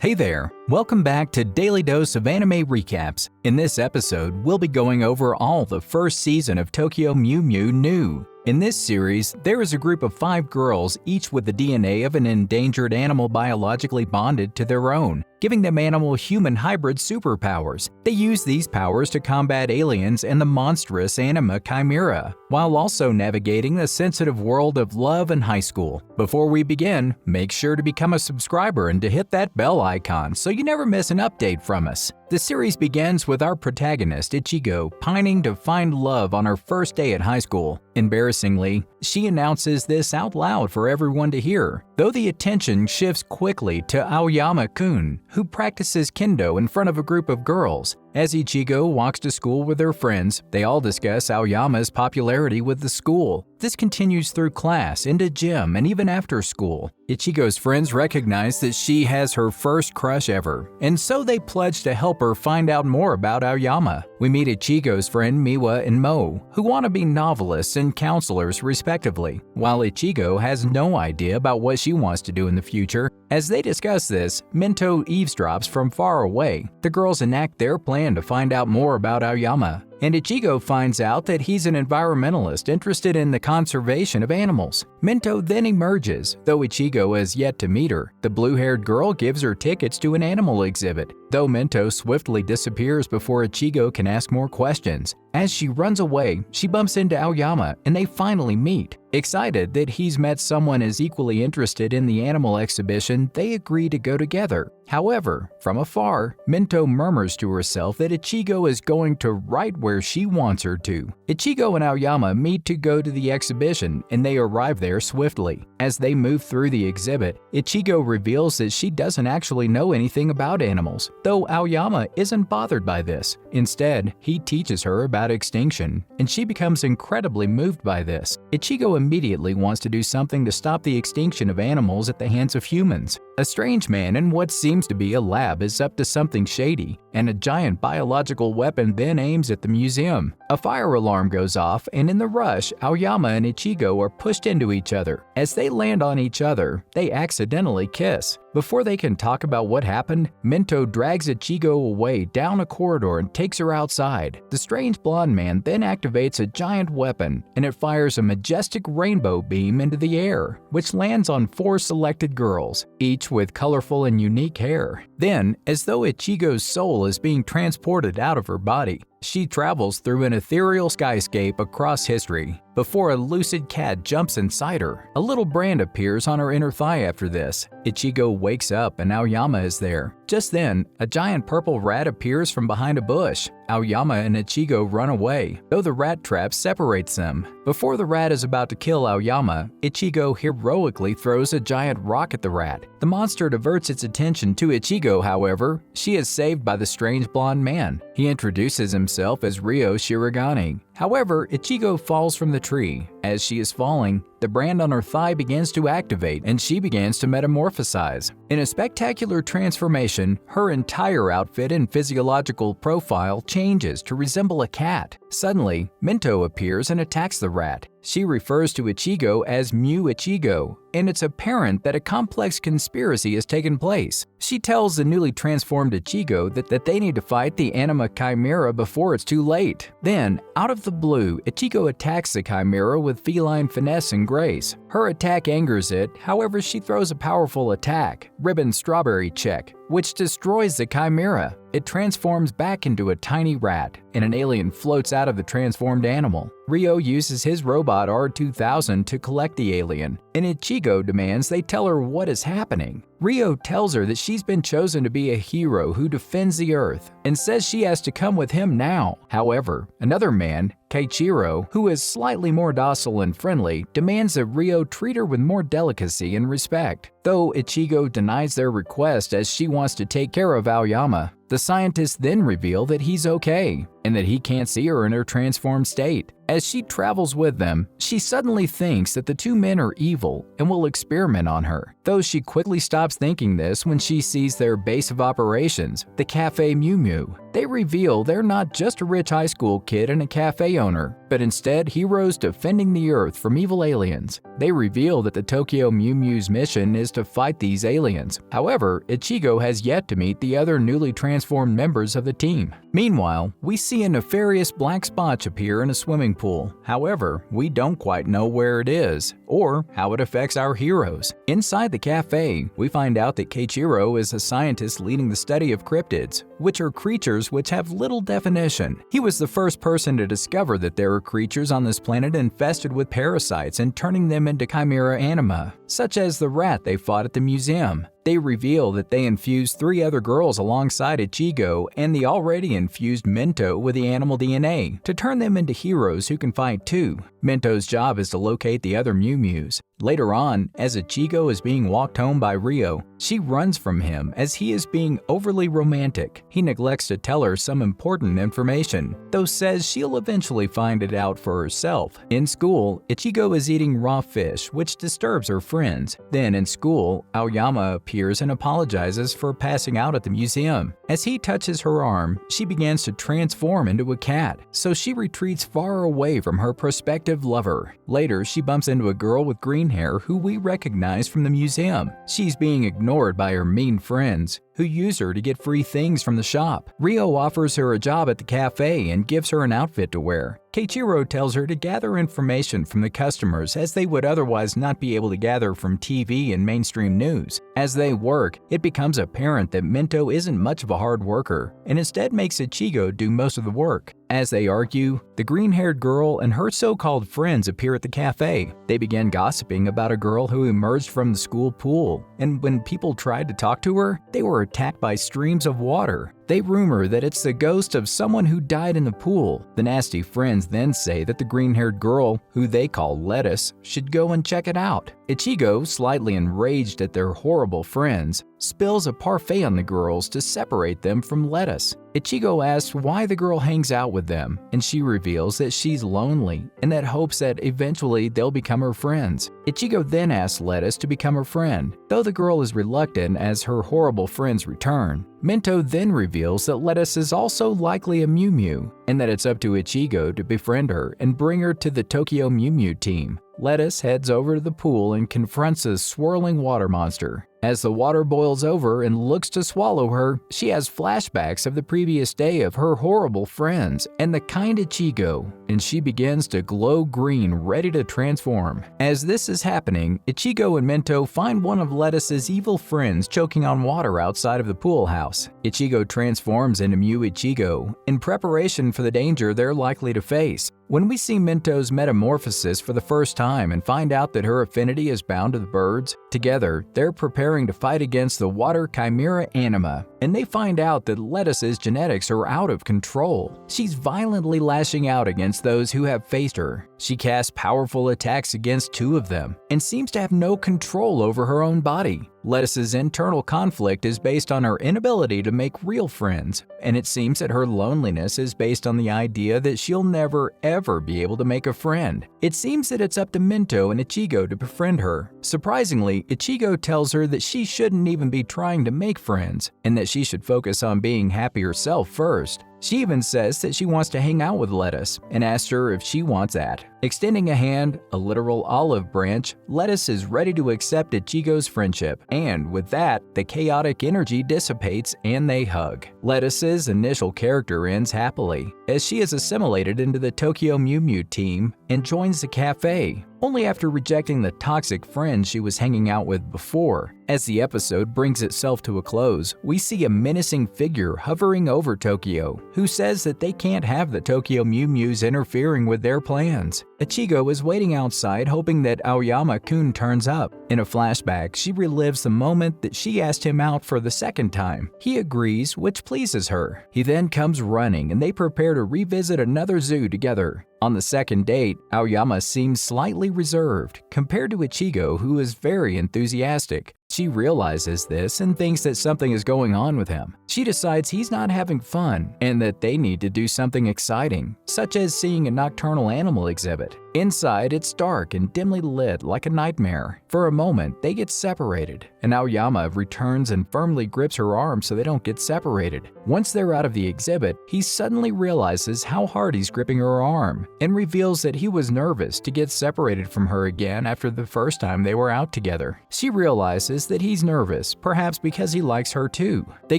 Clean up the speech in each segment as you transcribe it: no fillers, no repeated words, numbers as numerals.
Hey there! Welcome back to Daily Dose of Anime Recaps. In this episode, we'll be going over all the first season of Tokyo Mew Mew New. In this series, there is a group of 5 girls, each with the DNA of an endangered animal biologically bonded to their own, giving them animal-human hybrid superpowers. They use these powers to combat aliens and the monstrous anima Chimera, while also navigating the sensitive world of love and high school. Before we begin, make sure to become a subscriber and to hit that bell icon so you never miss an update from us. The series begins with our protagonist, Ichigo, pining to find love on her first day at high school. Embarrassingly, she announces this out loud for everyone to hear, though the attention shifts quickly to Aoyama-kun, who practices kendo in front of a group of girls. As Ichigo walks to school with her friends, they all discuss Aoyama's popularity with the school. This continues through class, into gym, and even after school. Ichigo's friends recognize that she has her first crush ever, and so they pledge to help her find out more about Aoyama. We meet Ichigo's friend Miwa and Mo, who want to be novelists and counselors respectively, while Ichigo has no idea about what she wants to do in the future. As they discuss this, Minto eavesdrops from far away. The girls enact their plan to find out more about Aoyama, and Ichigo finds out that he's an environmentalist interested in the conservation of animals. Minto then emerges, though Ichigo has yet to meet her. The blue-haired girl gives her tickets to an animal exhibit, though Minto swiftly disappears before Ichigo can ask more questions. As she runs away, she bumps into Aoyama and they finally meet. Excited that he's met someone as equally interested in the animal exhibition, they agree to go together. However, from afar, Minto murmurs to herself that Ichigo is going to right where she wants her to. Ichigo and Aoyama meet to go to the exhibition and they arrive there swiftly. As they move through the exhibit, Ichigo reveals that she doesn't actually know anything about animals, though Aoyama isn't bothered by this. Instead, he teaches her about extinction, and she becomes incredibly moved by this. Ichigo immediately wants to do something to stop the extinction of animals at the hands of humans. A strange man in what seems to be a lab is up to something shady, and a giant biological weapon then aims at the museum. A fire alarm goes off, and in the rush, Aoyama and Ichigo are pushed into each other. As they land on each other, they accidentally kiss. Before they can talk about what happened, Minto drags Ichigo away down a corridor and takes her outside. The strange blonde man then activates a giant weapon, and it fires a majestic rainbow beam into the air, which lands on 4 selected girls, each with colorful and unique hair. Then, as though Ichigo's soul is being transported out of her body, she travels through an ethereal skyscape across history, before a lucid cat jumps inside her. A little brand appears on her inner thigh after this. Ichigo wakes up and Aoyama is there. Just then, a giant purple rat appears from behind a bush. Aoyama and Ichigo run away, though the rat trap separates them. Before the rat is about to kill Aoyama, Ichigo heroically throws a giant rock at the rat. The monster diverts its attention to Ichigo, however. She is saved by the strange blonde man. He introduces himself as Ryou Shirogane. However, Ichigo falls from the tree. As she is falling, the brand on her thigh begins to activate and she begins to metamorphosize. In a spectacular transformation, her entire outfit and physiological profile changes to resemble a cat. Suddenly, Minto appears and attacks the rat. She refers to Ichigo as Mew Ichigo, and it's apparent that a complex conspiracy has taken place. She tells the newly transformed Ichigo that they need to fight the anima Chimera before it's too late. Then, out of the blue, Ichigo attacks the Chimera with feline finesse and grace. Her attack angers it, however she throws a powerful attack, Ribbon Strawberry Check, which destroys the Chimera. It transforms back into a tiny rat, and an alien floats out of the transformed animal. Ryou uses his robot R2000 to collect the alien, and Ichigo demands they tell her what is happening. Ryou tells her that she's been chosen to be a hero who defends the Earth, and says she has to come with him now. However, another man, Keiichiro, who is slightly more docile and friendly, demands that Ryou treat her with more delicacy and respect, though Ichigo denies their request as she wants to take care of Aoyama. The scientists then reveal that he's okay, and that he can't see her in her transformed state. As she travels with them, she suddenly thinks that the two men are evil and will experiment on her, though she quickly stops thinking this when she sees their base of operations, the Cafe Mew Mew. They reveal they're not just a rich high school kid and a cafe owner, but instead heroes defending the Earth from evil aliens. They reveal that the Tokyo Mew Mew's mission is to fight these aliens. However, Ichigo has yet to meet the other newly transformed members of the team. Meanwhile, we see a nefarious black spotch appear in a swimming pool. However, we don't quite know where it is or how it affects our heroes. Inside the cafe, we find out that Keiichiro is a scientist leading the study of cryptids, which are creatures which have little definition. He was the first person to discover that there are creatures on this planet infested with parasites and turning them into Chimera Anima, such as the rat they fought at the museum. They reveal that they infused 3 other girls alongside Ichigo and the already infused Minto with the animal DNA to turn them into heroes who can fight too. Minto's job is to locate the other Mew Mews. Later on, as Ichigo is being walked home by Ryou, she runs from him as he is being overly romantic. He neglects to tell her some important information, though says she'll eventually find it out for herself. In school, Ichigo is eating raw fish, which disturbs her friends. Then in school, Aoyama appears and apologizes for passing out at the museum. As he touches her arm, she begins to transform into a cat, so she retreats far away from her prospective lover. Later, she bumps into a girl with green hair who we recognize from the museum. She's being ignored by her mean friends, who use her to get free things from the shop. Ryou offers her a job at the cafe and gives her an outfit to wear. Keiichiro tells her to gather information from the customers as they would otherwise not be able to gather from TV and mainstream news. As they work, it becomes apparent that Minto isn't much of a hard worker and instead makes Ichigo do most of the work. As they argue, the green-haired girl and her so-called friends appear at the cafe. They begin gossiping about a girl who emerged from the school pool, and when people tried to talk to her, they were attacked by streams of water. They rumor that it's the ghost of someone who died in the pool. The nasty friends then say that the green-haired girl, who they call Lettuce, should go and check it out. Ichigo, slightly enraged at their horrible friends, spills a parfait on the girls to separate them from Lettuce. Ichigo asks why the girl hangs out with them, and she reveals that she's lonely and that hopes that eventually they'll become her friends. Ichigo then asks Lettuce to become her friend, though the girl is reluctant as her horrible friends return. Minto then reveals that Lettuce is also likely a Mew Mew, and that it's up to Ichigo to befriend her and bring her to the Tokyo Mew Mew team. Lettuce heads over to the pool and confronts a swirling water monster. As the water boils over and looks to swallow her, she has flashbacks of the previous day of her horrible friends and the kind Ichigo, and she begins to glow green, ready to transform. As this is happening, Ichigo and Minto find one of Lettuce's evil friends choking on water outside of the pool house. Ichigo transforms into Mew Ichigo in preparation for the danger they're likely to face. When we see Minto's metamorphosis for the first time and find out that her affinity is bound to the birds, together they're preparing to fight against the water Chimera Anima, and they find out that Lettuce's genetics are out of control. She's violently lashing out against those who have faced her. She casts powerful attacks against 2 of them and seems to have no control over her own body. Lettuce's internal conflict is based on her inability to make real friends, and it seems that her loneliness is based on the idea that she'll never ever be able to make a friend. It seems that it's up to Minto and Ichigo to befriend her. Surprisingly, Ichigo tells her that she shouldn't even be trying to make friends, and that she should focus on being happy herself first. She even says that she wants to hang out with Lettuce and asks her if she wants that. Extending a hand, a literal olive branch, Lettuce is ready to accept Ichigo's friendship, and with that, the chaotic energy dissipates and they hug. Lettuce's initial character ends happily, as she is assimilated into the Tokyo Mew Mew team and joins the cafe, only after rejecting the toxic friend she was hanging out with before. As the episode brings itself to a close, we see a menacing figure hovering over Tokyo, who says that they can't have the Tokyo Mew Mews interfering with their plans. Ichigo is waiting outside hoping that Aoyama-kun turns up. In a flashback, she relives the moment that she asked him out for the second time. He agrees, which pleases her. He then comes running and they prepare to revisit another zoo together. On the second date, Aoyama seems slightly reserved compared to Ichigo, who is very enthusiastic. She realizes this and thinks that something is going on with him. She decides he's not having fun and that they need to do something exciting, such as seeing a nocturnal animal exhibit. Inside, it's dark and dimly lit like a nightmare. For a moment, they get separated, and Aoyama returns and firmly grips her arm so they don't get separated. Once they're out of the exhibit, he suddenly realizes how hard he's gripping her arm and reveals that he was nervous to get separated from her again after the first time they were out together. She realizes that he's nervous, perhaps because he likes her too. They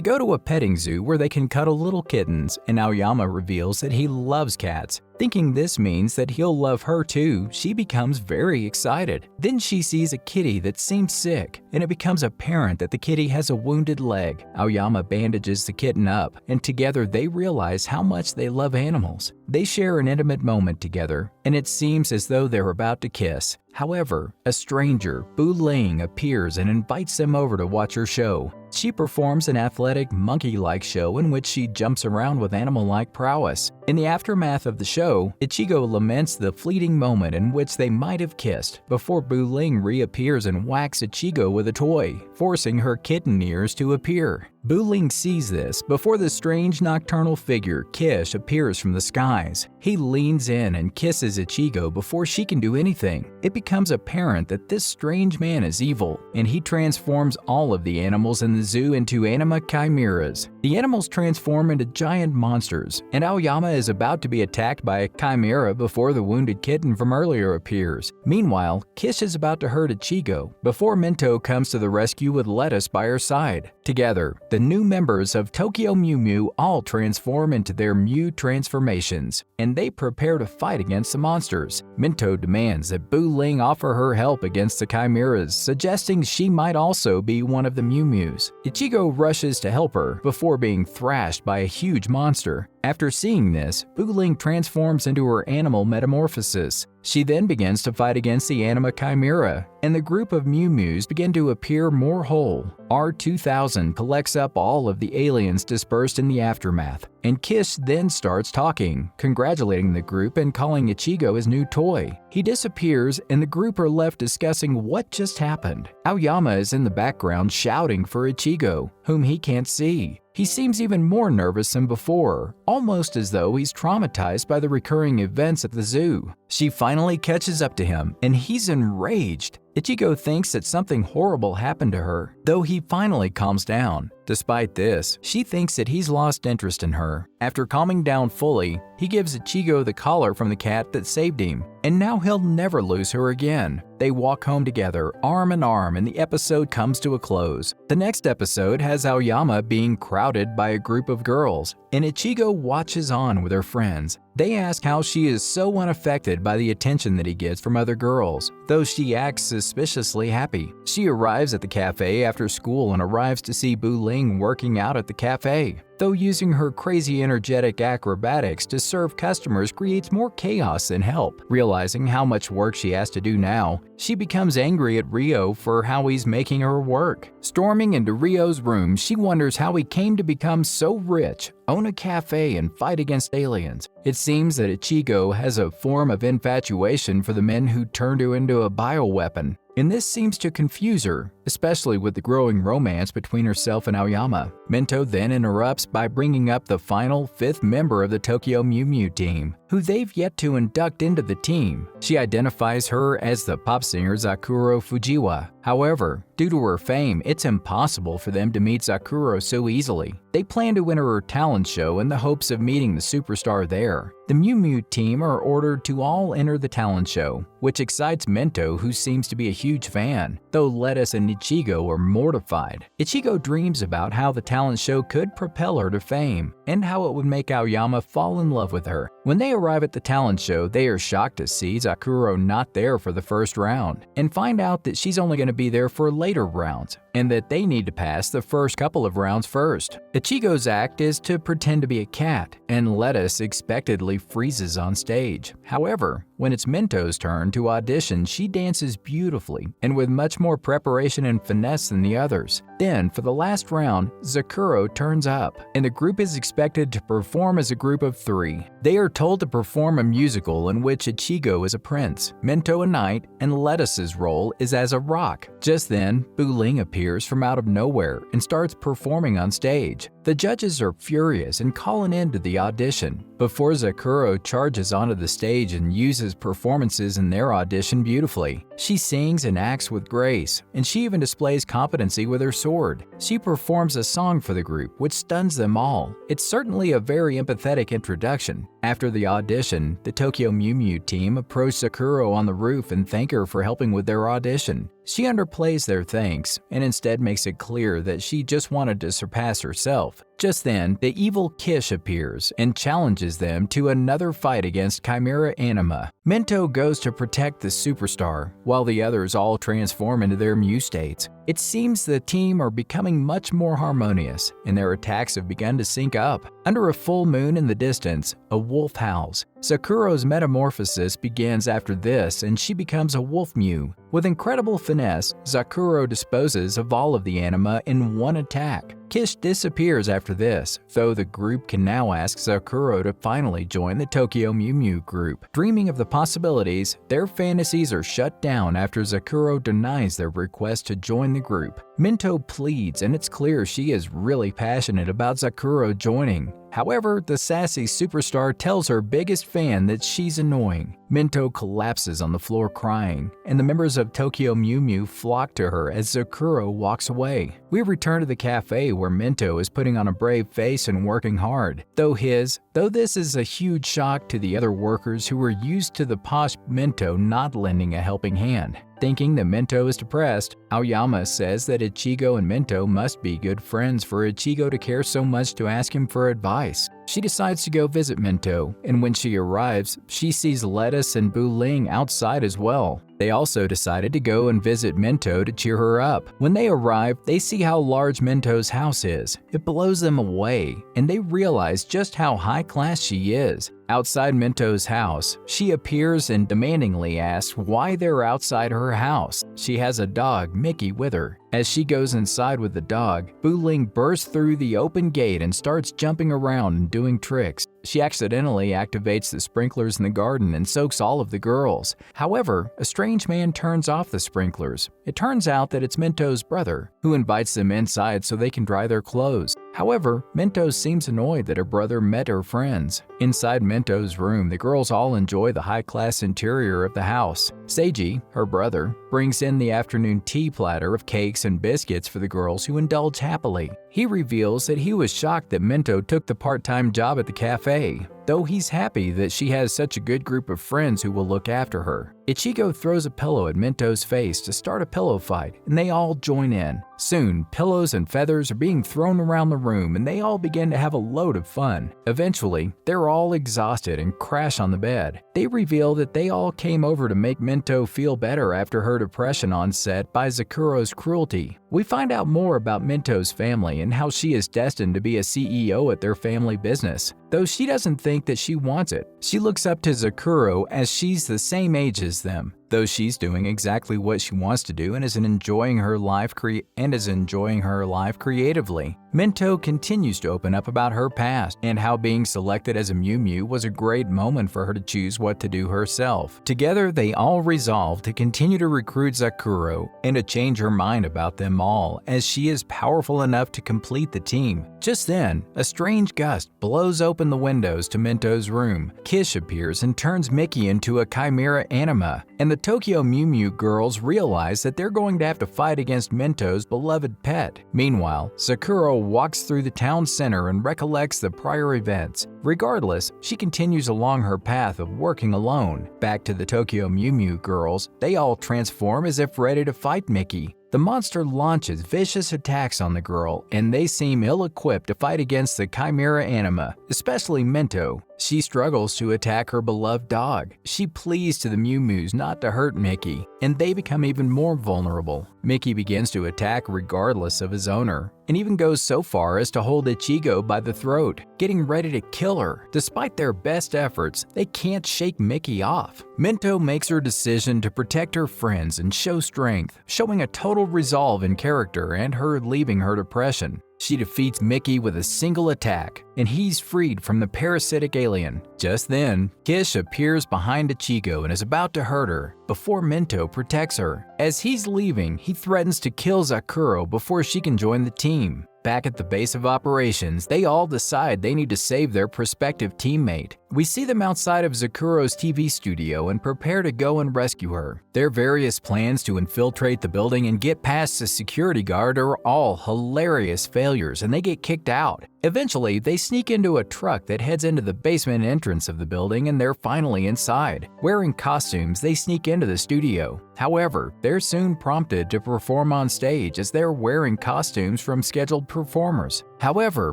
go to a petting zoo where they can cuddle little kittens, and Aoyama reveals that he loves cats. Thinking this means that he'll love her too, she becomes very excited. Then she sees a kitty that seems sick, and it becomes apparent that the kitty has a wounded leg. Aoyama bandages the kitten up, and together they realize how much they love animals. They share an intimate moment together, and it seems as though they're about to kiss. However, a stranger, Bu Ling, appears and invites them over to watch her show. She performs an athletic, monkey-like show in which she jumps around with animal-like prowess. In the aftermath of the show, Ichigo laments the fleeting moment in which they might have kissed before Bu Ling reappears and whacks Ichigo with a toy, forcing her kitten ears to appear. Bu Ling sees this before the strange nocturnal figure Kish appears from the skies. He leans in and kisses Ichigo before she can do anything. It becomes apparent that this strange man is evil, and he transforms all of the animals in the zoo into anima chimeras. The animals transform into giant monsters, and Aoyama is about to be attacked by a chimera before the wounded kitten from earlier appears. Meanwhile, Kish is about to hurt Ichigo before Minto comes to the rescue with lettuce by her side. Together, the new members of Tokyo Mew Mew all transform into their Mew transformations, and they prepare to fight against the monsters. Minto demands that Bu Ling offer her help against the chimeras, suggesting she might also be one of the Mew Mews. Ichigo rushes to help her before being thrashed by a huge monster. After seeing this, Bu Ling transforms into her animal metamorphosis. She then begins to fight against the anima chimera, and the group of Mew Mews begin to appear more whole. R2000 collects up all of the aliens dispersed in the aftermath, and Kish then starts talking, congratulating the group and calling Ichigo his new toy. He disappears, and the group are left discussing what just happened. Aoyama is in the background shouting for Ichigo, whom he can't see. He seems even more nervous than before, almost as though he's traumatized by the recurring events at the zoo. She finally catches up to him, and he's enraged. Ichigo thinks that something horrible happened to her, though he finally calms down. Despite this, she thinks that he's lost interest in her. After calming down fully, he gives Ichigo the collar from the cat that saved him, and now he'll never lose her again. They walk home together, arm in arm, and the episode comes to a close. The next episode has Aoyama being crowded by a group of girls, and Ichigo watches on with her friends. They ask how she is so unaffected by the attention that he gets from other girls, though she acts suspiciously happy. She arrives at the cafe after school and arrives to see Bu Ling working out at the cafe. Though using her crazy energetic acrobatics to serve customers creates more chaos than help. Realizing how much work she has to do now, she becomes angry at Ryou for how he's making her work. Storming into Ryou's room, she wonders how he came to become so rich, own a cafe, and fight against aliens. It seems that Ichigo has a form of infatuation for the men who turned her into a bioweapon, and this seems to confuse her, especially with the growing romance between herself and Aoyama. Minto then interrupts by bringing up the final fifth member of the Tokyo Mew Mew team, who they've yet to induct into the team. She identifies her as the pop singer Zakuro Fujiwa. However, due to her fame, it's impossible for them to meet Zakuro so easily. They plan to enter her talent show in the hopes of meeting the superstar there. The Mew Mew team are ordered to all enter the talent show, which excites Minto, who seems to be a huge fan, though Lettuce and Ichigo are mortified. Ichigo dreams about how the talent show could propel her to fame, and how it would make Aoyama fall in love with her. When they arrive at the talent show, they are shocked to see Zakuro not there for the first round, and find out that she's only going to be there for later rounds, and that they need to pass the first couple of rounds first. Ichigo's act is to pretend to be a cat, and Lettuce expectedly freezes on stage. However, When it's Minto's turn to audition, she dances beautifully and with much more preparation and finesse than the others. Then, for the last round, Zakuro turns up, and the group is expected to perform as a group of 3. They are told to perform a musical in which Ichigo is a prince, Minto a knight, and Lettuce's role is as a rock. Just then, Buling appears from out of nowhere and starts performing on stage. The judges are furious and call an end to the audition. Before Zakuro charges onto the stage and uses performances in their audition beautifully. She sings and acts with grace, and she even displays competency with her sword. She performs a song for the group, which stuns them all. It's certainly a very empathetic introduction. After the audition, the Tokyo Mew Mew team approach Zakuro on the roof and thank her for helping with their audition. She underplays their thanks and instead makes it clear that she just wanted to surpass herself. Just then, the evil Kish appears and challenges them to another fight against Chimera Anima. Minto goes to protect the superstar, while the others all transform into their Mew states. It seems the team are becoming much more harmonious, and their attacks have begun to sync up. Under a full moon in the distance, a wolf howls. Zakuro's metamorphosis begins after this, and she becomes a wolf Mew. With incredible finesse, Zakuro disposes of all of the anima in one attack. Kish disappears after this, though the group can now ask Zakuro to finally join the Tokyo Mew Mew group. Dreaming of the possibilities, their fantasies are shut down after Zakuro denies their request to join the group. Minto pleads, and it's clear she is really passionate about Zakuro joining. However, the sassy superstar tells her biggest fan that she's annoying. Minto collapses on the floor crying, and the members of Tokyo Mew Mew flock to her as Zakuro walks away. We return to the cafe where Minto is putting on a brave face and working hard. Though this is a huge shock to the other workers who were used to the posh Minto not lending a helping hand. Thinking that Minto is depressed, Aoyama says that Ichigo and Minto must be good friends for Ichigo to care so much to ask him for advice. She decides to go visit Minto, and when she arrives, she sees Lettuce and Buling outside as well. They also decided to go and visit Minto to cheer her up. When they arrive, they see how large Minto's house is. It blows them away, and they realize just how high class she is. Outside Minto's house, she appears and demandingly asks why they're outside her house. She has a dog, Mickey, with her. As she goes inside with the dog, Buling bursts through the open gate and starts jumping around and doing tricks. She accidentally activates the sprinklers in the garden and soaks all of the girls. However, a strange man turns off the sprinklers. It turns out that it's Minto's brother, who invites them inside so they can dry their clothes. However, Minto seems annoyed that her brother met her friends. Inside Minto's room, the girls all enjoy the high-class interior of the house. Seiji, her brother, brings in the afternoon tea platter of cakes and biscuits for the girls who indulge happily. He reveals that he was shocked that Minto took the part-time job at the cafe, though he's happy that she has such a good group of friends who will look after her. Ichigo throws a pillow at Minto's face to start a pillow fight, and they all join in. Soon, pillows and feathers are being thrown around the room, and they all begin to have a load of fun. Eventually, they're all exhausted and crash on the bed. They reveal that they all came over to make Minto feel better after her depression on set by Zakuro's cruelty. We find out more about Minto's family and how she is destined to be a CEO at their family business. Though she doesn't think that she wants it, she looks up to Zakuro as she's the same age as them. Though she's doing exactly what she wants to do and is enjoying her life creatively. Minto continues to open up about her past and how being selected as a Mew Mew was a great moment for her to choose what to do herself. Together, they all resolve to continue to recruit Zakuro and to change her mind about them all, as she is powerful enough to complete the team. Just then, a strange gust blows open the windows to Minto's room. Kish appears and turns Mickey into a Chimera Anima, and the Tokyo Mew Mew girls realize that they're going to have to fight against Minto's beloved pet. Meanwhile, Zakuro walks through the town center and recollects the prior events. Regardless, she continues along her path of working alone. Back to the Tokyo Mew Mew girls, they all transform as if ready to fight Mickey. The monster launches vicious attacks on the girl, and they seem ill-equipped to fight against the Chimera Anima, especially Minto. She struggles to attack her beloved dog. She pleads to the Mew Mews not to hurt Mickey, and they become even more vulnerable. Mickey begins to attack regardless of his owner, and even goes so far as to hold Ichigo by the throat, getting ready to kill her. Despite their best efforts, they can't shake Mickey off. Minto makes her decision to protect her friends and show strength, showing a total resolve in character and her leaving her depression. She defeats Mickey with a single attack, and he's freed from the parasitic alien. Just then, Kish appears behind Ichigo and is about to hurt her, before Minto protects her. As he's leaving, he threatens to kill Zakuro before she can join the team. Back at the base of operations, they all decide they need to save their prospective teammate. We see them outside of Zakuro's TV studio and prepare to go and rescue her. Their various plans to infiltrate the building and get past the security guard are all hilarious failures, and they get kicked out. Eventually, they sneak into a truck that heads into the basement entrance of the building, and they're finally inside. Wearing costumes, they sneak into the studio. However, they're soon prompted to perform on stage as they're wearing costumes from scheduled performers. However,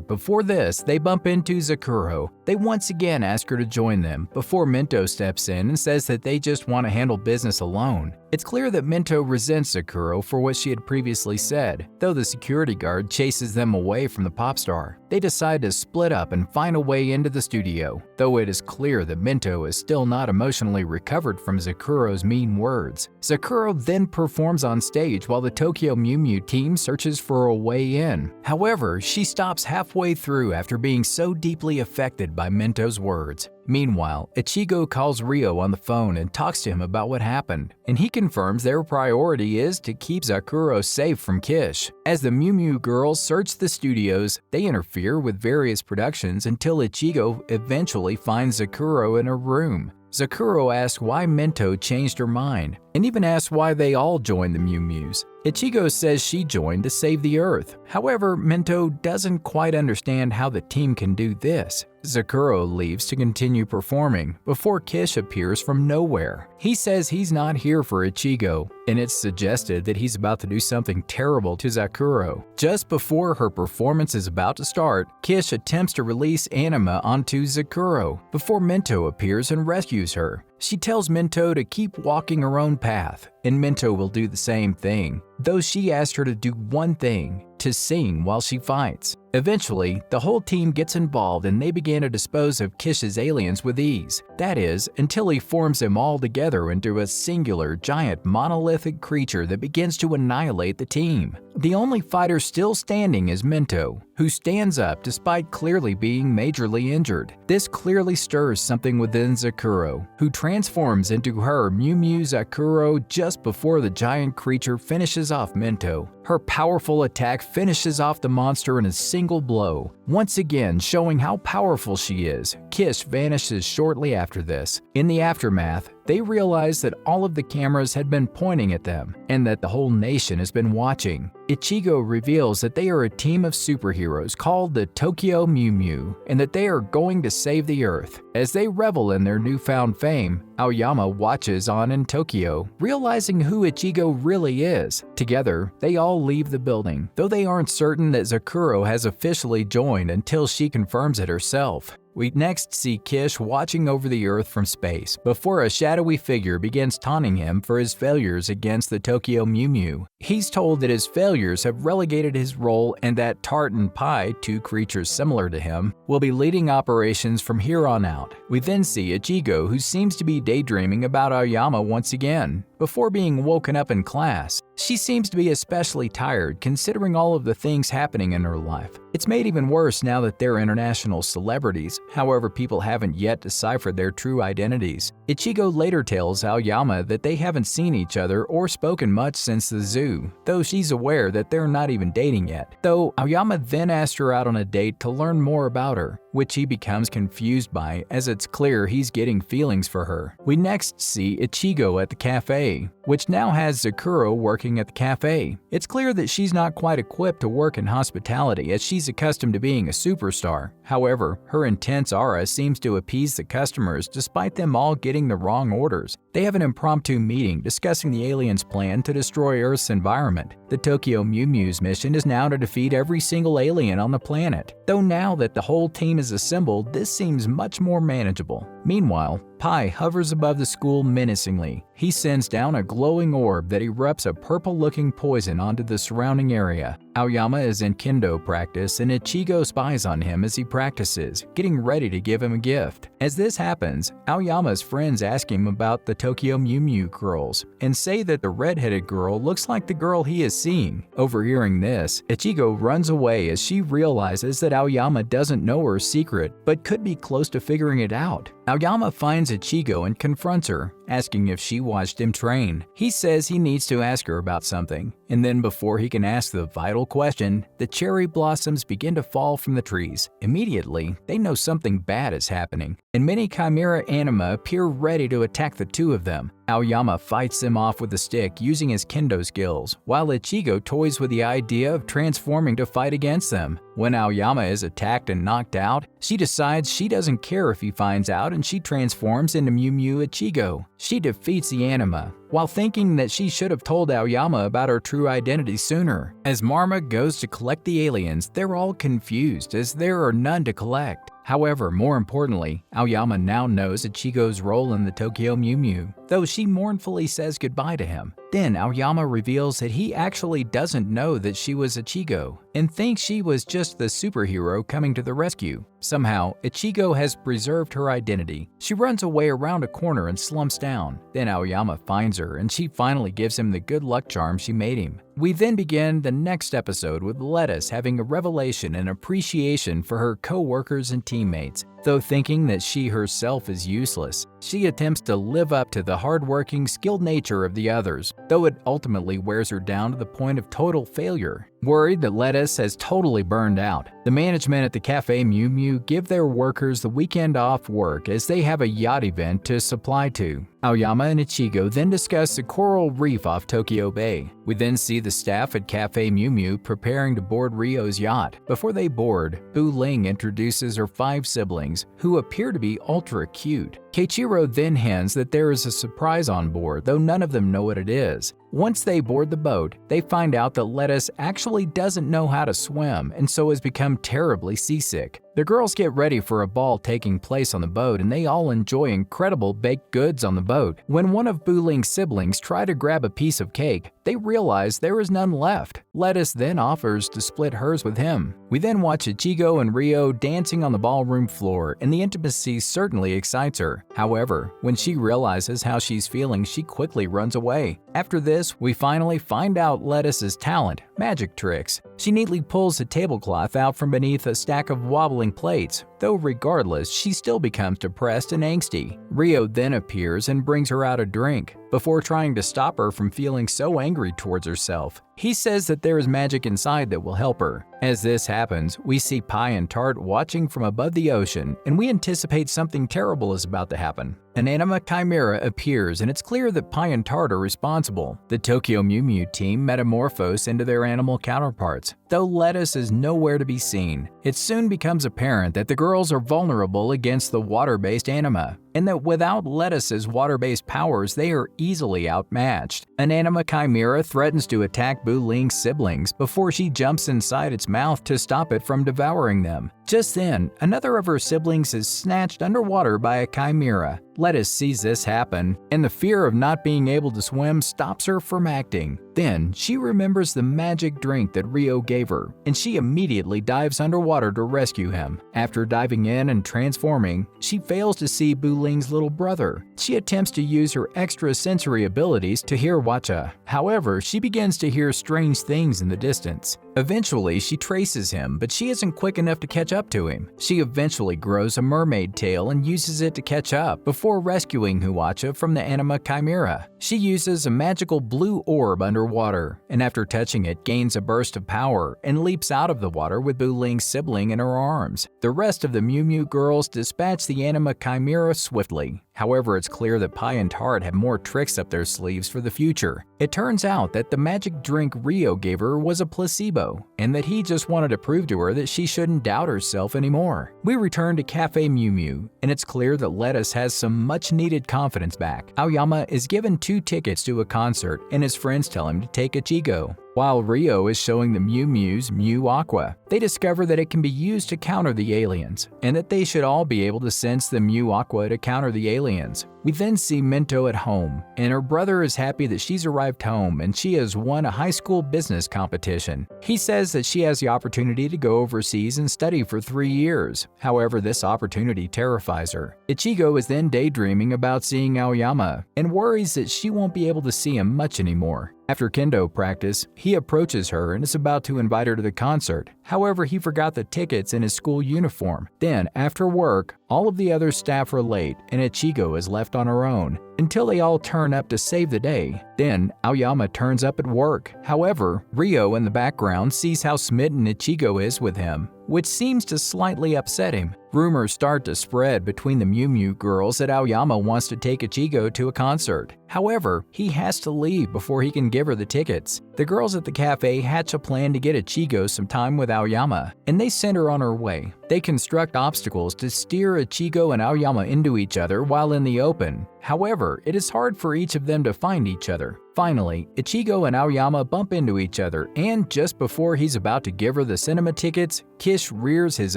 before this, they bump into Zakuro. They once again ask her to join them, before Minto steps in and says that they just want to handle business alone. It's clear that Minto resents Zakuro for what she had previously said, though the security guard chases them away from the pop star. They decide to split up and find a way into the studio, though it is clear that Minto is still not emotionally recovered from Zakuro's mean words. Zakuro then performs on stage while the Tokyo Mew Mew team searches for a way in. However, she stops halfway through after being so deeply affected by Minto's words. Meanwhile, Ichigo calls Ryou on the phone and talks to him about what happened, and he confirms their priority is to keep Zakuro safe from Kish. As the Mew Mew girls search the studios, they interfere with various productions until Ichigo eventually finds Zakuro in a room. Zakuro asks why Minto changed her mind, and even asks why they all joined the Mew Mews. Ichigo says she joined to save the Earth. However, Minto doesn't quite understand how the team can do this. Zakuro leaves to continue performing before Kish appears from nowhere. He says he's not here for Ichigo, and it's suggested that he's about to do something terrible to Zakuro. Just before her performance is about to start, Kish attempts to release Anima onto Zakuro before Minto appears and rescues her. She tells Minto to keep walking her own path, and Minto will do the same thing, though she asked her to do one thing: to sing while she fights. Eventually, the whole team gets involved and they begin to dispose of Kish's aliens with ease. That is, until he forms them all together into a singular, giant, monolithic creature that begins to annihilate the team. The only fighter still standing is Minto, who stands up despite clearly being majorly injured. This clearly stirs something within Zakuro, who transforms into her Mew Mew Zakuro just before the giant creature finishes off Minto. Her powerful attack finishes off the monster in a single blow, once again showing how powerful she is. Kish vanishes shortly after this. In the aftermath, they realize that all of the cameras had been pointing at them and that the whole nation has been watching. Ichigo reveals that they are a team of superheroes called the Tokyo Mew Mew and that they are going to save the Earth. As they revel in their newfound fame, Aoyama watches on in Tokyo, realizing who Ichigo really is. Together, they all leave the building, though they aren't certain that Zakuro has officially joined until she confirms it herself. We next see Kish watching over the Earth from space before a shadowy figure begins taunting him for his failures against the Tokyo Mew Mew. He's told that his failures have relegated his role and that Tart and Pie, two creatures similar to him, will be leading operations from here on out. We then see Ichigo, who seems to be daydreaming about Aoyama once again, before being woken up in class. She seems to be especially tired considering all of the things happening in her life. It's made even worse now that they're international celebrities, however people haven't yet deciphered their true identities. Ichigo later tells Aoyama that they haven't seen each other or spoken much since the zoo, though she's aware that they're not even dating yet. Though Aoyama then asks her out on a date to learn more about her, which he becomes confused by as it's clear he's getting feelings for her. We next see Ichigo at the cafe, which now has Zakuro working at the cafe. It's clear that she's not quite equipped to work in hospitality as she's accustomed to being a superstar. However, her intense aura seems to appease the customers despite them all getting the wrong orders. They have an impromptu meeting discussing the aliens' plan to destroy Earth's environment. The Tokyo Mew Mew's mission is now to defeat every single alien on the planet, though now that the whole team is assembled, this seems much more manageable. Meanwhile, Pai hovers above the school menacingly. He sends down a glowing orb that erupts a purple-looking poison onto the surrounding area. Aoyama is in kendo practice and Ichigo spies on him as he practices, getting ready to give him a gift. As this happens, Aoyama's friends ask him about the Tokyo Mew Mew girls and say that the red-headed girl looks like the girl he is seeing. Overhearing this, Ichigo runs away as she realizes that Aoyama doesn't know her secret but could be close to figuring it out. Aoyama finds Ichigo and confronts her, asking if she watched him train. He says he needs to ask her about something, and then before he can ask the vital question, the cherry blossoms begin to fall from the trees. Immediately, they know something bad is happening, and many Chimera Anima appear ready to attack the two of them. Aoyama fights them off with a stick using his kendo skills, while Ichigo toys with the idea of transforming to fight against them. When Aoyama is attacked and knocked out, she decides she doesn't care if he finds out and she transforms into Mew Mew Ichigo. She defeats the anima, while thinking that she should have told Aoyama about her true identity sooner. As Marma goes to collect the aliens, they're all confused as there are none to collect. However, more importantly, Aoyama now knows Ichigo's role in the Tokyo Mew Mew, though she mournfully says goodbye to him. Then Aoyama reveals that he actually doesn't know that she was Ichigo, and thinks she was just the superhero coming to the rescue. Somehow, Ichigo has preserved her identity. She runs away around a corner and slumps down. Then Aoyama finds her and she finally gives him the good luck charm she made him. We then begin the next episode with Lettuce having a revelation and appreciation for her co-workers and teammates. Though thinking that she herself is useless, she attempts to live up to the hardworking, skilled nature of the others, though it ultimately wears her down to the point of total failure. Worried that Lettuce has totally burned out, the management at the Cafe Mew Mew give their workers the weekend off work as they have a yacht event to supply to. Aoyama and Ichigo then discuss the coral reef off Tokyo Bay. We then see the staff at Cafe Mew Mew preparing to board Ryou's yacht. Before they board, Bu Ling introduces her 5 siblings, who appear to be ultra cute. Keiichiro then hints that there is a surprise on board, though none of them know what it is. Once they board the boat, they find out that Lettuce actually doesn't know how to swim and so has become terribly seasick. The girls get ready for a ball taking place on the boat and they all enjoy incredible baked goods on the boat. When one of Bu Ling's siblings try to grab a piece of cake, they realize there is none left. Lettuce then offers to split hers with him. We then watch Ichigo and Ryou dancing on the ballroom floor, and the intimacy certainly excites her. However, when she realizes how she's feeling, she quickly runs away. After this, we finally find out Lettuce's talent, magic tricks. She neatly pulls a tablecloth out from beneath a stack of wobbling plates, though regardless, she still becomes depressed and angsty. Ryou then appears and brings her out a drink, before trying to stop her from feeling so angry towards herself. He says that there is magic inside that will help her. As this happens, we see Pai and Tart watching from above the ocean, and we anticipate something terrible is about to happen. An anima chimera appears, and it's clear that Pai and Tart are responsible. The Tokyo Mew Mew team metamorphose into their animal counterparts, though Lettuce is nowhere to be seen. It soon becomes apparent that the girls are vulnerable against the water-based anima, and that without Lettuce's water-based powers, they are easily outmatched. An anima chimera threatens to attack Bu Ling's siblings before she jumps inside its mouth to stop it from devouring them. Just then, another of her siblings is snatched underwater by a chimera. Lettuce sees this happen, and the fear of not being able to swim stops her from acting. Then, she remembers the magic drink that Ryou gave her, and she immediately dives underwater to rescue him. After diving in and transforming, she fails to see Bu Ling's little brother. She attempts to use her extrasensory abilities to hear Wacha. However, she begins to hear strange things in the distance. Eventually, she traces him, but she isn't quick enough to catch up to him. She eventually grows a mermaid tail and uses it to catch up before rescuing Huacha from the anima chimera. She uses a magical blue orb underwater, and after touching it, gains a burst of power and leaps out of the water with Bu Ling's sibling in her arms. The rest of the Mew Mew girls dispatch the anima chimera swiftly. However, it's clear that Pai and Tart have more tricks up their sleeves for the future. It turns out that the magic drink Ryou gave her was a placebo, and that he just wanted to prove to her that she shouldn't doubt herself anymore. We return to Cafe Mew Mew, and it's clear that Lettuce has some much-needed confidence back. Aoyama is given 2 tickets to a concert, and his friends tell him to take Ichigo. While Ryou is showing the Mew Mew's Mew Aqua, they discover that it can be used to counter the aliens, and that they should all be able to sense the Mew Aqua to counter the aliens. We then see Minto at home, and her brother is happy that she's arrived home and she has won a high school business competition. He says that she has the opportunity to go overseas and study for 3 years. However, this opportunity terrifies her. Ichigo is then daydreaming about seeing Aoyama and worries that she won't be able to see him much anymore. After kendo practice, he approaches her and is about to invite her to the concert. However, he forgot the tickets in his school uniform. Then, after work, all of the other staff are late and Ichigo is left on her own until they all turn up to save the day. Then, Aoyama turns up at work. However, Ryou in the background sees how smitten Ichigo is with him, which seems to slightly upset him. Rumors start to spread between the Mew Mew girls that Aoyama wants to take Ichigo to a concert. However, he has to leave before he can give her the tickets. The girls at the cafe hatch a plan to get Ichigo some time with Aoyama, and they send her on her way. They construct obstacles to steer Ichigo and Aoyama into each other while in the open. However, it is hard for each of them to find each other. Finally, Ichigo and Aoyama bump into each other, and just before he's about to give her the cinema tickets, Kish rears his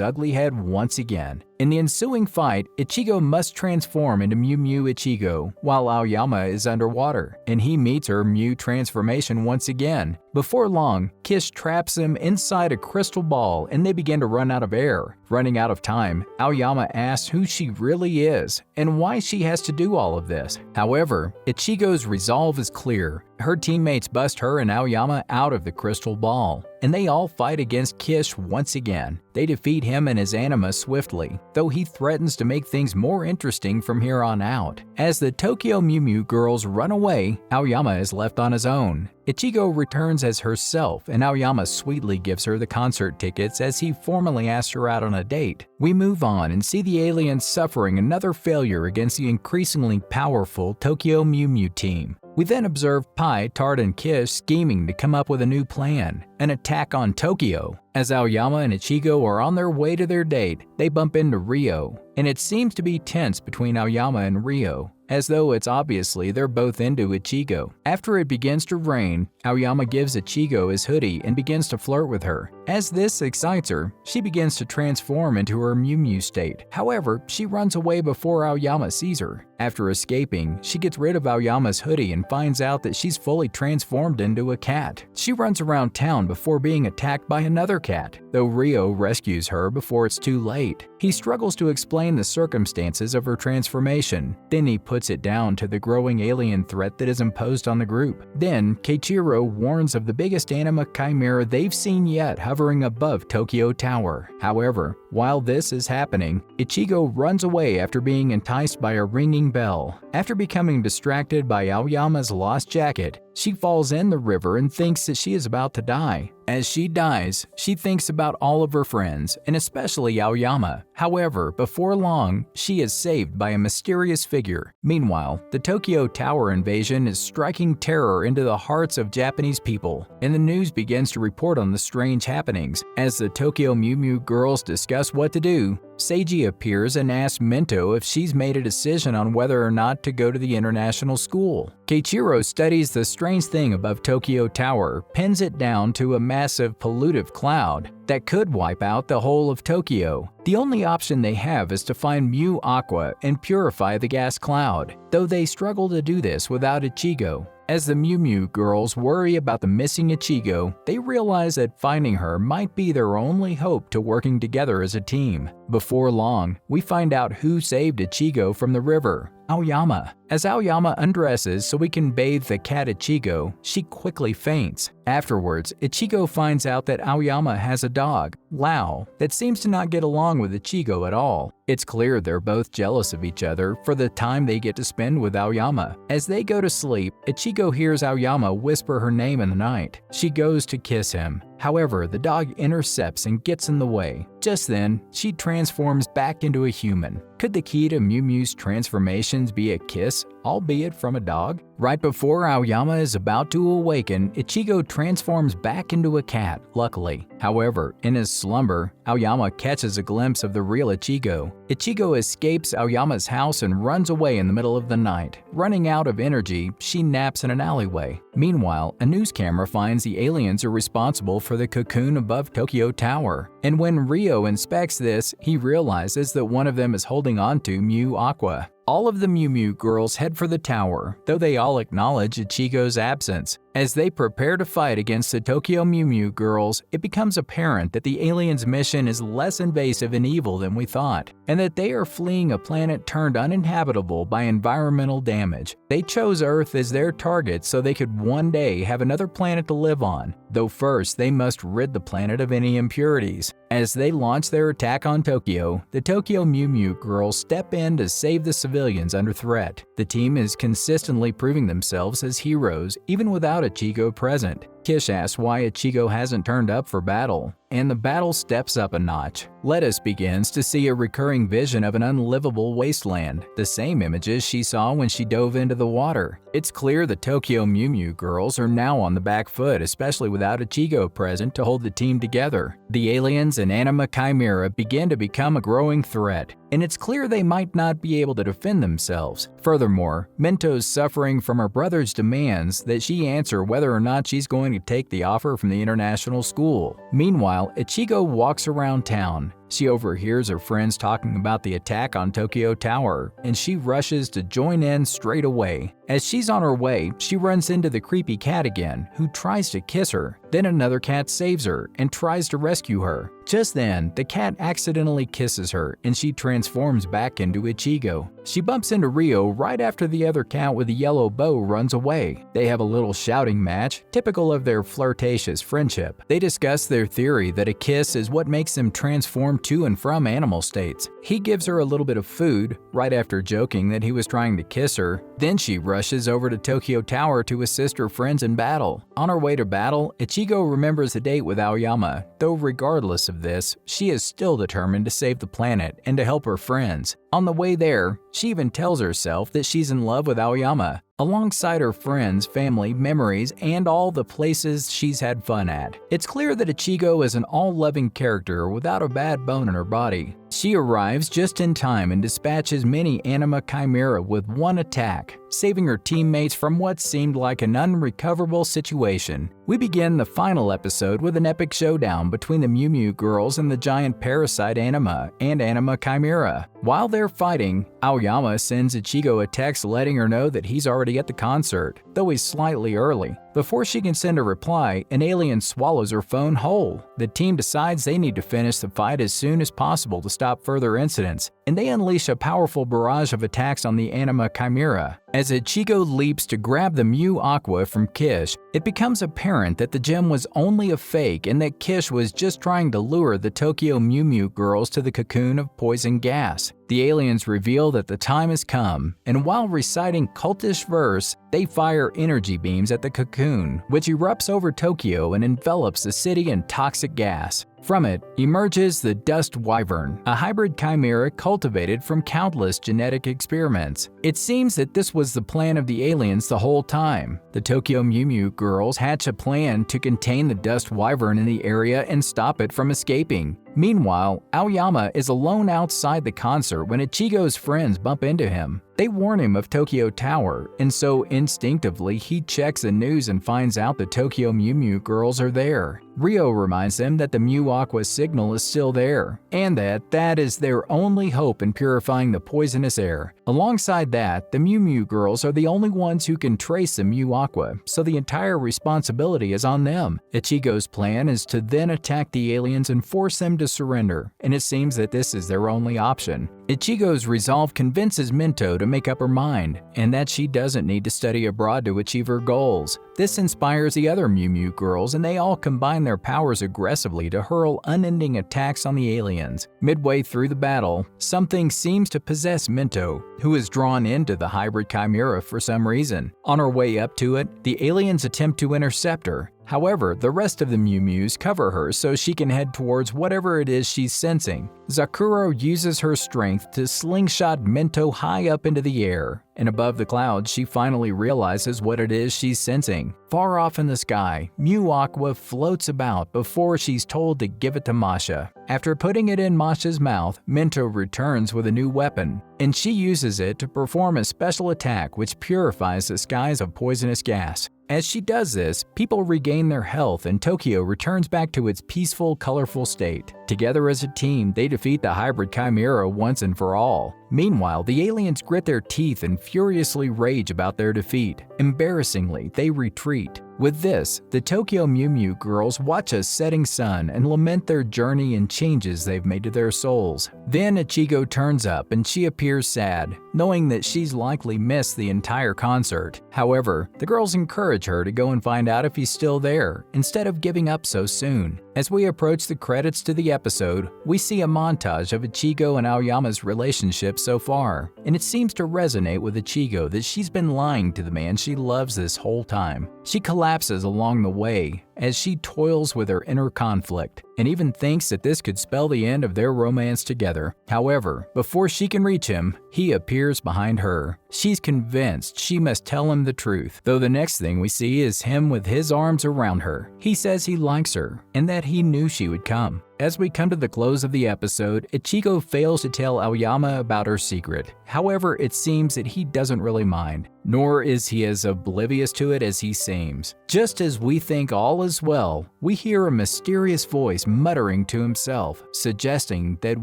ugly head once again. In the ensuing fight, Ichigo must transform into Mew Mew Ichigo, while Aoyama is underwater, and he meets her Mew transformation once again. Before long, Kish traps him inside a crystal ball and they begin to run out of air. Running out of time, Aoyama asks who she really is and why she has to do all of this. However, Ichigo's resolve is clear. Her teammates bust her and Aoyama out of the crystal ball, and they all fight against Kish once again. They defeat him and his anima swiftly, though he threatens to make things more interesting from here on out. As the Tokyo Mew Mew girls run away, Aoyama is left on his own. Ichigo returns as herself, and Aoyama sweetly gives her the concert tickets as he formally asks her out on a date. We move on and see the aliens suffering another failure against the increasingly powerful Tokyo Mew Mew team. We then observe Pai, Tart, and Kish scheming to come up with a new plan, an attack on Tokyo. As Aoyama and Ichigo are on their way to their date, they bump into Ryou, and it seems to be tense between Aoyama and Ryou, as though it's obviously they're both into Ichigo. After it begins to rain, Aoyama gives Ichigo his hoodie and begins to flirt with her. As this excites her, she begins to transform into her Mew Mew state. However, she runs away before Aoyama sees her. After escaping, she gets rid of Aoyama's hoodie and finds out that she's fully transformed into a cat. She runs around town before being attacked by another cat, though Ryou rescues her before it's too late. He struggles to explain the circumstances of her transformation. Then he puts it down to the growing alien threat that is imposed on the group. Then, Keiichiro warns of the biggest anima chimera they've seen yet hovering above Tokyo Tower. However, while this is happening, Ichigo runs away after being enticed by a ringing bell. After becoming distracted by Aoyama's lost jacket, she falls in the river and thinks that she is about to die. As she dies, she thinks about all of her friends, and especially Aoyama. However, before long, she is saved by a mysterious figure. Meanwhile, the Tokyo Tower invasion is striking terror into the hearts of Japanese people, and the news begins to report on the strange happenings. As the Tokyo Mew Mew girls discuss what to do, Seiji appears and asks Minto if she's made a decision on whether or not to go to the international school. Keiichiro studies the strange thing above Tokyo Tower, pins it down to a massive pollutive cloud that could wipe out the whole of Tokyo. The only option they have is to find Mew Aqua and purify the gas cloud, though they struggle to do this without Ichigo. As the Mew Mew girls worry about the missing Ichigo, they realize that finding her might be their only hope to working together as a team. Before long, we find out who saved Ichigo from the river: Aoyama. As Aoyama undresses so we can bathe the cat Ichigo, she quickly faints. Afterwards, Ichigo finds out that Aoyama has a dog, Lau, that seems to not get along with Ichigo at all. It's clear they're both jealous of each other for the time they get to spend with Aoyama. As they go to sleep, Ichigo hears Aoyama whisper her name in the night. She goes to kiss him. However, the dog intercepts and gets in the way. Just then, she transforms back into a human. Could the key to Mew Mew's transformations be a kiss, albeit from a dog? Right before Aoyama is about to awaken, Ichigo transforms back into a cat, luckily. However, in his slumber, Aoyama catches a glimpse of the real Ichigo. Ichigo escapes Aoyama's house and runs away in the middle of the night. Running out of energy, she naps in an alleyway. Meanwhile, a news camera finds the aliens are responsible for the cocoon above Tokyo Tower. And when Ryou inspects this, he realizes that one of them is holding onto Mew Aqua. All of the Mew Mew girls head for the tower, though they all acknowledge Ichigo's absence. As they prepare to fight against the Tokyo Mew Mew girls, it becomes apparent that the aliens' mission is less invasive and evil than we thought, and that they are fleeing a planet turned uninhabitable by environmental damage. They chose Earth as their target so they could one day have another planet to live on, though first they must rid the planet of any impurities. As they launch their attack on Tokyo, the Tokyo Mew Mew girls step in to save the civilians under threat. The team is consistently proving themselves as heroes, even without Ichigo present. Kish asks why Ichigo hasn't turned up for battle, and the battle steps up a notch. Lettuce begins to see a recurring vision of an unlivable wasteland, the same images she saw when she dove into the water. It's clear the Tokyo Mew Mew girls are now on the back foot, especially without Ichigo present to hold the team together. The aliens and Anima Chimera begin to become a growing threat, and it's clear they might not be able to defend themselves. Furthermore, Minto's suffering from her brother's demands that she answer whether or not she's going to take the offer from the international school. Meanwhile, Ichigo walks around town. She overhears her friends talking about the attack on Tokyo Tower, and she rushes to join in straight away. As she's on her way, she runs into the creepy cat again, who tries to kiss her. Then another cat saves her and tries to rescue her. Just then, the cat accidentally kisses her, and she transforms back into Ichigo. She bumps into Ryou right after the other cat with the yellow bow runs away. They have a little shouting match, typical of their flirtatious friendship. They discuss their theory that a kiss is what makes them transform to and from animal states. He gives her a little bit of food, right after joking that he was trying to kiss her. Then she rushes over to Tokyo Tower to assist her friends in battle. On her way to battle, Ichigo remembers the date with Aoyama, though regardless of this, she is still determined to save the planet and to help her friends. On the way there, she even tells herself that she's in love with Aoyama, alongside her friends, family, memories, and all the places she's had fun at. It's clear that Ichigo is an all-loving character without a bad bone in her body. She arrives just in time and dispatches many Anima Chimera with one attack, saving her teammates from what seemed like an unrecoverable situation. We begin the final episode with an epic showdown between the Mew Mew girls and the giant parasite Anima and Anima Chimera. While they're fighting, Aoyama sends Ichigo a text letting her know that he's already at the concert, though he's slightly early. Before she can send a reply, an alien swallows her phone whole. The team decides they need to finish the fight as soon as possible to stop further incidents, and they unleash a powerful barrage of attacks on the Anima Chimera. As Ichigo leaps to grab the Mew Aqua from Kish, it becomes apparent that the gem was only a fake and that Kish was just trying to lure the Tokyo Mew Mew girls to the cocoon of poison gas. The aliens reveal that the time has come, and while reciting cultish verse, they fire energy beams at the cocoon, which erupts over Tokyo and envelops the city in toxic gas. From it emerges the Dust Wyvern, a hybrid chimera cultivated from countless genetic experiments. It seems that this was the plan of the aliens the whole time. The Tokyo Mew Mew girls hatch a plan to contain the Dust Wyvern in the area and stop it from escaping. Meanwhile, Aoyama is alone outside the concert when Ichigo's friends bump into him. They warn him of Tokyo Tower, and so instinctively he checks the news and finds out the Tokyo Mew Mew girls are there. Ryou reminds them that the Mew Aqua signal is still there, and that is their only hope in purifying the poisonous air. Alongside that, the Mew Mew girls are the only ones who can trace the Mew Aqua, so the entire responsibility is on them. Ichigo's plan is to then attack the aliens and force them to surrender, and it seems that this is their only option. Ichigo's resolve convinces Minto to make up her mind, and that she doesn't need to study abroad to achieve her goals. This inspires the other Mew Mew girls, and they all combine their powers aggressively to hurl unending attacks on the aliens. Midway through the battle, something seems to possess Minto, who is drawn into the hybrid chimera for some reason. On her way up to it, the aliens attempt to intercept her. However, the rest of the Mew Mews cover her so she can head towards whatever it is she's sensing. Zakuro uses her strength to slingshot Minto high up into the air, and above the clouds she finally realizes what it is she's sensing. Far off in the sky, Mew Aqua floats about before she's told to give it to Masha. After putting it in Masha's mouth, Minto returns with a new weapon, and she uses it to perform a special attack which purifies the skies of poisonous gas. As she does this, people regain their health and Tokyo returns back to its peaceful, colorful state. Together as a team, they defeat the hybrid Chimera once and for all. Meanwhile, the aliens grit their teeth and furiously rage about their defeat. Embarrassingly, they retreat. With this, the Tokyo Mew Mew girls watch a setting sun and lament their journey and changes they've made to their souls. Then Ichigo turns up and she appears sad, knowing that she's likely missed the entire concert. However, the girls encourage her to go and find out if he's still there, instead of giving up so soon. As we approach the credits to the episode, we see a montage of Ichigo and Aoyama's relationship so far, and it seems to resonate with Ichigo that she's been lying to the man she loves this whole time. She collapses along the way as she toils with her inner conflict, and even thinks that this could spell the end of their romance together. However, before she can reach him, he appears behind her. She's convinced she must tell him the truth, though the next thing we see is him with his arms around her. He says he likes her, and that he knew she would come. As we come to the close of the episode, Ichigo fails to tell Aoyama about her secret. However, it seems that he doesn't really mind, nor is he as oblivious to it as he seems. Just as we think all is well, we hear a mysterious voice muttering to himself, suggesting that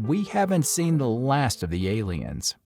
we haven't seen the last of the aliens.